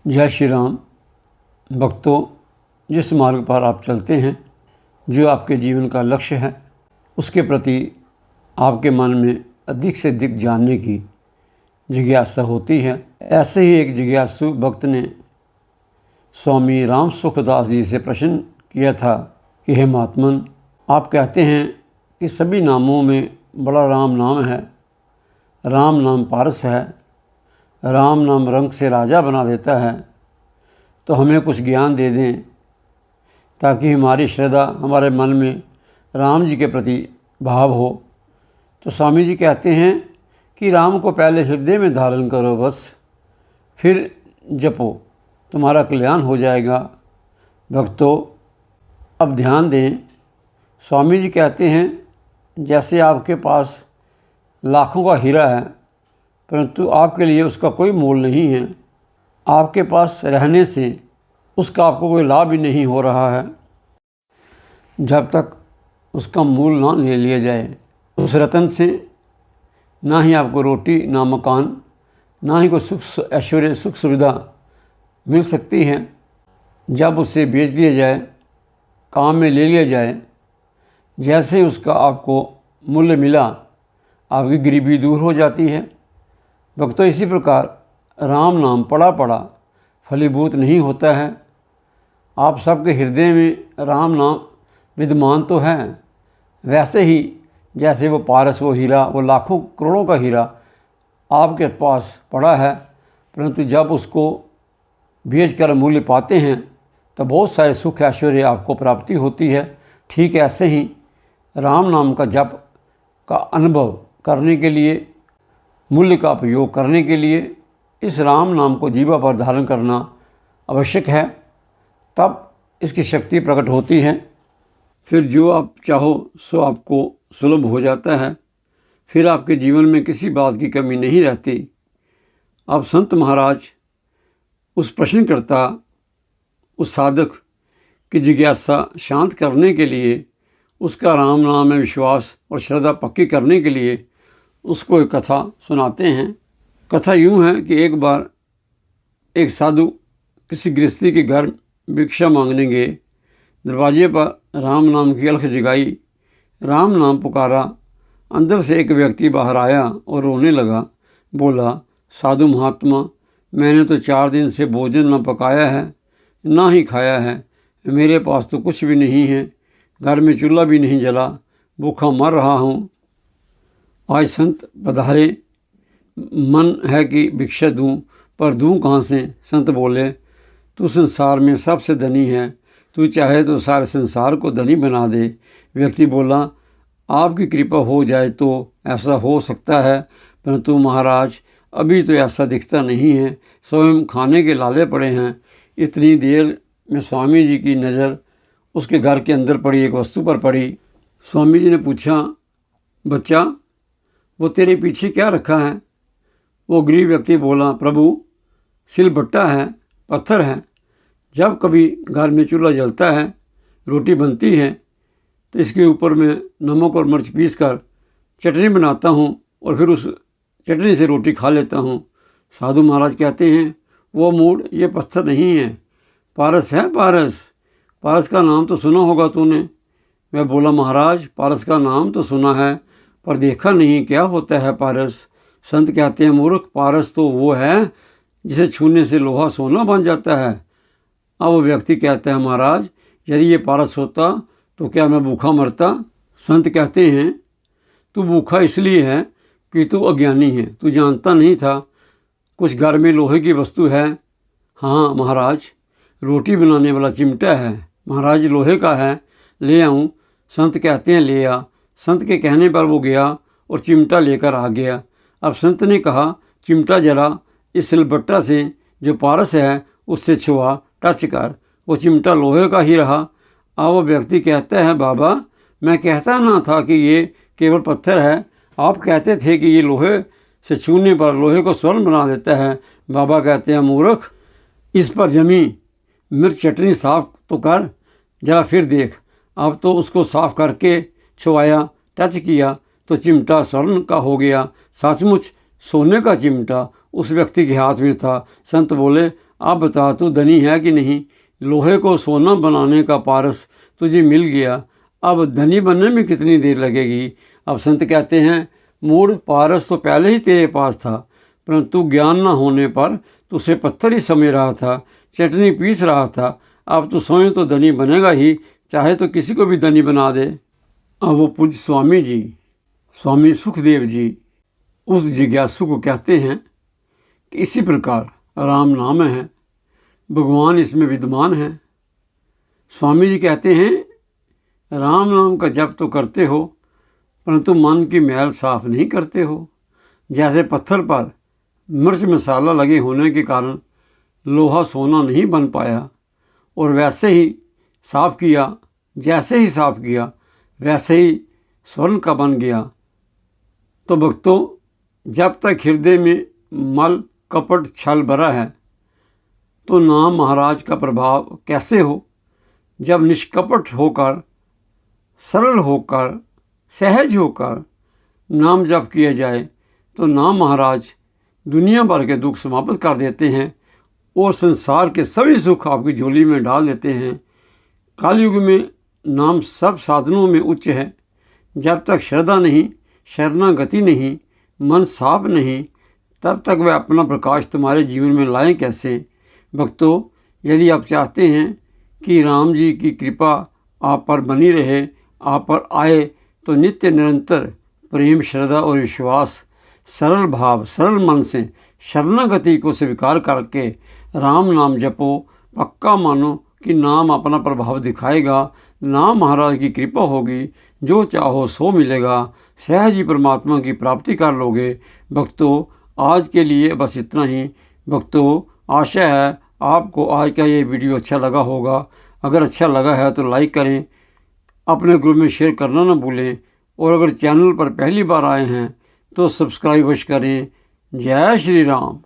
जय श्री राम। भक्तों, जिस मार्ग पर आप चलते हैं, जो आपके जीवन का लक्ष्य है, उसके प्रति आपके मन में अधिक से अधिक जानने की जिज्ञासा होती है। ऐसे ही एक जिज्ञासु भक्त ने स्वामी राम सुखदास जी से प्रश्न किया था कि हे महात्मन, आप कहते हैं कि सभी नामों में बड़ा राम नाम है, राम नाम पारस है, राम नाम रंग से राजा बना देता है, तो हमें कुछ ज्ञान दे दें ताकि हमारी श्रद्धा हमारे मन में राम जी के प्रति भाव हो। तो स्वामी जी कहते हैं कि राम को पहले हृदय में धारण करो, बस फिर जपो, तुम्हारा कल्याण हो जाएगा। भक्तों, अब ध्यान दें। स्वामी जी कहते हैं जैसे आपके पास लाखों का हीरा है परंतु आपके लिए उसका कोई मोल नहीं है, आपके पास रहने से उसका आपको कोई लाभ भी नहीं हो रहा है जब तक उसका मूल ना ले लिया जाए। उस रतन से ना ही आपको रोटी, ना मकान, ना ही कोई सुख ऐश्वर्य सुख सुविधा मिल सकती है। जब उसे बेच दिया जाए, काम में ले लिया जाए, जैसे ही उसका आपको मूल्य मिला, आपकी गरीबी दूर हो जाती है। भक्तों, इसी प्रकार राम नाम पड़ा पड़ा फलीभूत नहीं होता है। आप सबके हृदय में राम नाम विद्यमान तो है, वैसे ही जैसे वो पारस, वो हीरा, वो लाखों करोड़ों का हीरा आपके पास पड़ा है, परंतु जब उसको बेच कर मूल्य पाते हैं तो बहुत सारे सुख ऐश्वर्य आपको प्राप्ति होती है। ठीक ऐसे ही राम नाम का जप का अनुभव करने के लिए, मूल्य का उपयोग करने के लिए इस राम नाम को जीवा पर धारण करना आवश्यक है, तब इसकी शक्ति प्रकट होती है। फिर जो आप चाहो सो आपको सुलभ हो जाता है। फिर आपके जीवन में किसी बात की कमी नहीं रहती। अब संत महाराज उस प्रश्नकर्ता, उस साधक की जिज्ञासा शांत करने के लिए, उसका राम नाम में विश्वास और श्रद्धा पक्की करने के लिए उसको एक कथा सुनाते हैं। कथा यूँ है कि एक बार एक साधु किसी गृहस्थी के घर भिक्षा मांगने गए। दरवाजे पर राम नाम की अलख जगाई, राम नाम पुकारा। अंदर से एक व्यक्ति बाहर आया और रोने लगा। बोला, साधु महात्मा, मैंने तो 4 दिन से भोजन न पकाया है, ना ही खाया है, मेरे पास तो कुछ भी नहीं है, घर में चूल्हा भी नहीं जला, भूखा मर रहा हूँ। आज संत पधारे, मन है कि भिक्षा दूँ, पर दूँ कहाँ से। संत बोले, तू संसार में सबसे धनी है, तू चाहे तो सारे संसार को धनी बना दे। व्यक्ति बोला, आपकी कृपा हो जाए तो ऐसा हो सकता है, परंतु महाराज अभी तो ऐसा दिखता नहीं है, स्वयं खाने के लाले पड़े हैं। इतनी देर में स्वामी जी की नज़र उसके घर के अंदर पड़ी एक वस्तु पर पड़ी। स्वामी जी ने पूछा, बच्चा, वो तेरे पीछे क्या रखा है? वो गरीब व्यक्ति बोला, प्रभु, सिलबट्टा है, पत्थर है। जब कभी घर में चूल्हा जलता है, रोटी बनती है, तो इसके ऊपर मैं नमक और मिर्च पीस कर चटनी बनाता हूँ और फिर उस चटनी से रोटी खा लेता हूँ। साधु महाराज कहते हैं, वो मूड ये पत्थर नहीं है, पारस है, पारस। पारस का नाम तो सुना होगा तूने। मैं बोला, महाराज पारस का नाम तो सुना है पर देखा नहीं, क्या होता है पारस? संत कहते हैं, मूर्ख, पारस तो वो है जिसे छूने से लोहा सोना बन जाता है। अब वो व्यक्ति कहता है, महाराज यदि ये पारस होता तो क्या मैं भूखा मरता? संत कहते हैं, तू भूखा इसलिए है कि तू अज्ञानी है, तू जानता नहीं था कुछ घर में लोहे की वस्तु है। हाँ महाराज, रोटी बनाने वाला चिमटा है, महाराज लोहे का है, ले आऊँ? संत कहते हैं, ले आ। संत के कहने पर वो गया और चिमटा लेकर आ गया। अब संत ने कहा, चिमटा जरा इस सिलबट्टा से जो पारस है उससे छुआ, टच कर। वो चिमटा लोहे का ही रहा। अब वो व्यक्ति कहता है, बाबा मैं कहता ना था कि ये केवल पत्थर है, आप कहते थे कि ये लोहे से छूने पर लोहे को स्वर्ण बना देता है। बाबा कहते हैं, मूर्ख, इस पर जमी मिर्च चटनी साफ तो कर, जरा फिर देख। अब तो उसको साफ करके छुआया, टच किया तो चिमटा स्वर्ण का हो गया। सचमुच सोने का चिमटा उस व्यक्ति के हाथ में था। संत बोले, अब बता तू धनी है कि नहीं, लोहे को सोना बनाने का पारस तुझे मिल गया, अब धनी बनने में कितनी देर लगेगी। अब संत कहते हैं, मूढ़ पारस तो पहले ही तेरे पास था, परंतु ज्ञान न होने पर तू उसे पत्थर ही समझ रहा था, चटनी पीस रहा था। अब तू स्वयं तो धनी बनेगा ही, चाहे तो किसी को भी धनी बना दे। अब वो पूज्य स्वामी जी, स्वामी सुखदेव जी उस जिज्ञासु को कहते हैं कि इसी प्रकार राम नाम है, भगवान इसमें विद्यमान है। स्वामी जी कहते हैं, राम नाम का जप तो करते हो, परंतु मन की मैल साफ नहीं करते हो। जैसे पत्थर पर मिर्च मसाला लगे होने के कारण लोहा सोना नहीं बन पाया, और वैसे ही साफ किया, जैसे ही साफ किया वैसे ही स्वर्ण का बन गया। तो भक्तों, जब तक हृदय में मल कपट छल भरा है, तो नाम महाराज का प्रभाव कैसे हो। जब निष्कपट होकर, सरल होकर, सहज होकर नाम जप किया जाए, तो नाम महाराज दुनिया भर के दुख समाप्त कर देते हैं और संसार के सभी सुख आपकी झोली में डाल देते हैं। कलयुग में नाम सब साधनों में उच्च है। जब तक श्रद्धा नहीं, शरणागति नहीं, मन साफ नहीं, तब तक वह अपना प्रकाश तुम्हारे जीवन में लाएं कैसे। भक्तों, यदि आप चाहते हैं कि राम जी की कृपा आप पर बनी रहे, आप पर आए, तो नित्य निरंतर प्रेम, श्रद्धा और विश्वास, सरल भाव, सरल मन से शरणागति को स्वीकार करके राम नाम जपो। पक्का मानो कि नाम अपना प्रभाव दिखाएगा, नाम महाराज की कृपा होगी, जो चाहो सो मिलेगा, सहज ही परमात्मा की प्राप्ति कर लोगे। भक्तों, आज के लिए बस इतना ही। भक्तों, आशा है आपको आज का ये वीडियो अच्छा लगा होगा। अगर अच्छा लगा है तो लाइक करें, अपने ग्रुप में शेयर करना ना भूलें, और अगर चैनल पर पहली बार आए हैं तो सब्सक्राइब अवश्य करें। जय श्री राम।